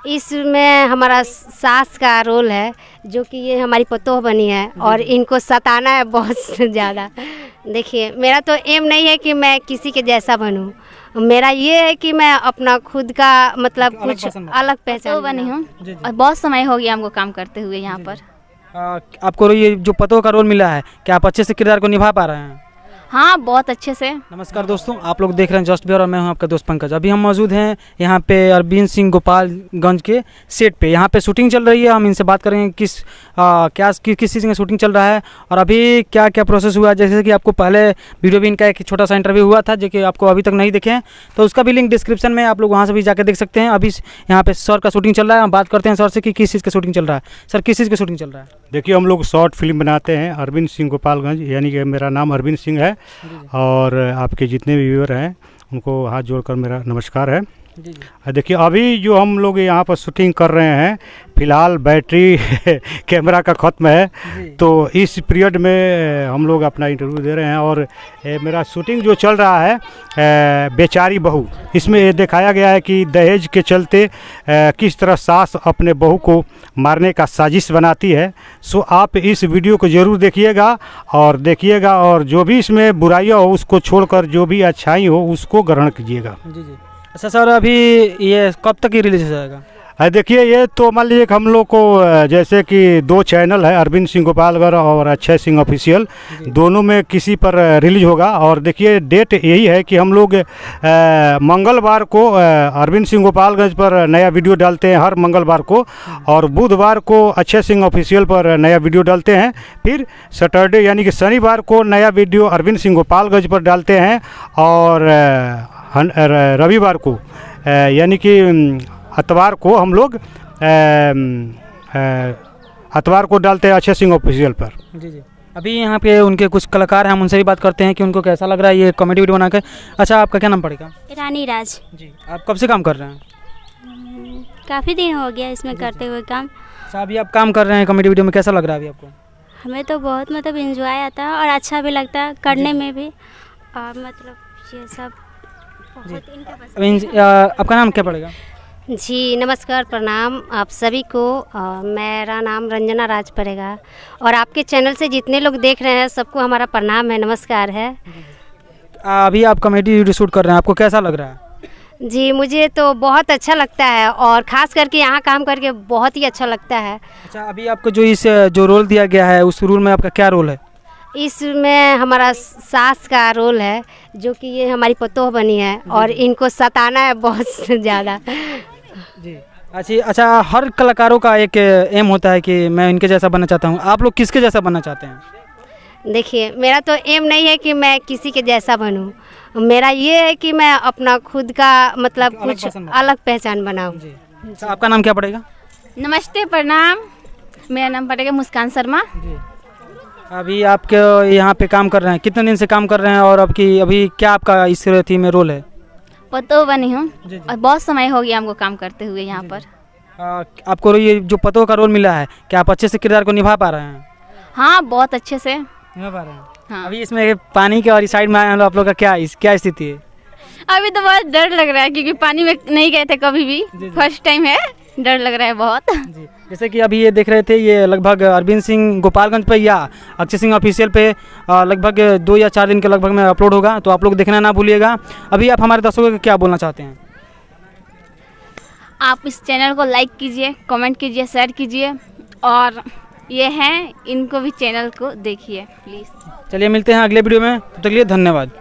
इसमें हमारा सास का रोल है, जो कि ये हमारी पतोह बनी है और इनको सताना है बहुत ज़्यादा। देखिए, मेरा तो एम नहीं है कि मैं किसी के जैसा बनूं, मेरा ये है कि मैं अपना खुद का मतलब कुछ अलग पहचान बनी हूँ और बहुत समय हो गया हमको काम करते हुए यहाँ पर। आपको ये जो पतोह का रोल मिला है, क्या आप अच्छे से किरदार को निभा पा रहे हैं? हाँ, बहुत अच्छे से। नमस्कार दोस्तों, आप लोग देख रहे हैं जस्ट बिहार और मैं हूं आपका दोस्त पंकज। अभी हम मौजूद हैं यहाँ पे अरविंद सिंह गोपालगंज के सेट पे। यहाँ पे शूटिंग चल रही है। हम इनसे बात करेंगे किस चीज़ में शूटिंग चल रहा है और अभी क्या क्या प्रोसेस हुआ। जैसे कि आपको पहले वीडियो भी इनका एक छोटा सा इंटरव्यू हुआ था, जो कि आपको अभी तक नहीं देखे हैं, तो उसका भी लिंक डिस्क्रिप्शन में, आप लोग वहाँ से भी जाकर देख सकते हैं। अभी यहाँ पे सर का शूटिंग चल रहा है। हम बात करते हैं सर से कि किस चीज़ का शूटिंग चल रहा है। सर, किस चीज़ का शूटिंग चल रहा है? देखिए, हम लोग शॉर्ट फिल्म बनाते हैं अरविंद सिंह गोपालगंज, यानी कि मेरा नाम अरविंद सिंह है और आपके जितने भी व्यूअर हैं उनको हाथ जोड़कर मेरा नमस्कार है। देखिए, अभी जो हम लोग यहाँ पर शूटिंग कर रहे हैं, फ़िलहाल बैटरी कैमरा का ख़त्म है, तो इस पीरियड में हम लोग अपना इंटरव्यू दे रहे हैं। और मेरा शूटिंग जो चल रहा है बेचारी बहू, इसमें ये दिखाया गया है कि दहेज के चलते किस तरह सास अपने बहू को मारने का साजिश बनाती है। सो आप इस वीडियो को ज़रूर देखिएगा और जो भी इसमें बुराइयाँ हो उसको छोड़कर जो भी अच्छाई हो उसको ग्रहण कीजिएगा। जी। अच्छा सर, अभी ये कब तक ही रिलीज हो जाएगा? देखिए, ये तो मान लीजिए कि हम लोग को जैसे कि 2 चैनल है, अरविंद सिंह गोपालगंज और अक्षय सिंह ऑफिशियल, दोनों में किसी पर रिलीज होगा। और देखिए, डेट यही है कि हम लोग मंगलवार को अरविंद सिंह गोपालगंज पर नया वीडियो डालते हैं हर मंगलवार को, और बुधवार को अक्षय सिंह ऑफिशियल पर नया वीडियो डालते हैं। फिर सैटरडे यानी कि शनिवार को नया वीडियो अरविंद सिंह गोपालगंज पर डालते हैं, और रविवार को यानी कि अतवार को हम लोग अतवार को डालते हैं अक्षय सिंह ऑफिशियल पर। जी। अभी यहाँ पे उनके कुछ कलाकार हैं, हम उनसे भी बात करते हैं कि उनको कैसा लग रहा है ये कॉमेडी वीडियो बनाकर। अच्छा, आपका क्या नाम पड़ेगा? रानी राज जी। आप कब से काम कर रहे हैं? काफ़ी दिन हो गया इसमें करते हुए काम। अच्छा, अभी आप काम कर रहे हैं कॉमेडी वीडियो में, कैसा लग रहा है अभी आपको? हमें तो बहुत मतलब एंजॉय आता है और अच्छा भी लगता है करने में भी, और मतलब ये सब बहुत इनका पसंद। आपका नाम क्या पड़ेगा? जी नमस्कार, प्रणाम आप सभी को। मेरा नाम रंजना राज पड़ेगा और आपके चैनल से जितने लोग देख रहे हैं सबको हमारा प्रणाम है, नमस्कार है। अभी आप कॉमेडी वीडियो शूट कर रहे हैं, आपको कैसा लग रहा है? जी, मुझे तो बहुत अच्छा लगता है और ख़ास करके यहाँ काम करके बहुत ही अच्छा लगता है। अच्छा, अभी आपको जो रोल दिया गया है उस रोल में आपका क्या रोल है? इसमें हमारा सास का रोल है, जो कि ये हमारी पतोह बनी है और इनको सताना है बहुत ज़्यादा। जी। अच्छा, हर कलाकारों का एक एम होता है कि मैं इनके जैसा बनना चाहता हूँ। आप लोग किसके जैसा बनना चाहते हैं? देखिए, मेरा तो एम नहीं है कि मैं किसी के जैसा बनूं, मेरा ये है कि मैं अपना खुद का मतलब कुछ अलग पहचान बनाऊं। अच्छा, आपका नाम क्या पड़ेगा? नमस्ते, प्रणाम, मेरा नाम पड़ेगा मुस्कान शर्मा। अभी आप यहाँ पे काम कर रहे हैं, कितने दिन से काम कर रहे हैं और अभी क्या आपका इस थीम में रोल है? पतोह बनी हूँ और बहुत समय हो गया हमको काम करते हुए यहाँ पर। आपको ये जो पतोह का रोल मिला है, क्या आप अच्छे से किरदार को निभा पा रहे हैं? हाँ, बहुत अच्छे से निभा पा रहे हैं। हाँ। अभी इसमें पानी के और इस साइड में आए हैं आप लोग का क्या स्थिति है? अभी तो बहुत डर लग रहा है क्योंकि पानी में नहीं गए थे कभी भी, फर्स्ट टाइम है, डर लग रहा है बहुत। जी। जैसे कि अभी ये देख रहे थे, ये लगभग अरविंद सिंह गोपालगंज पे या अक्षय सिंह ऑफिशियल पे लगभग 2 या 4 दिन के लगभग में अपलोड होगा, तो आप लोग देखना ना भूलिएगा। अभी आप हमारे दर्शकों को क्या बोलना चाहते हैं? आप इस चैनल को लाइक कीजिए, कमेंट कीजिए, शेयर कीजिए, और ये हैं इनको भी चैनल को देखिए प्लीज़। चलिए, मिलते हैं अगले वीडियो में, तब तक के लिए धन्यवाद।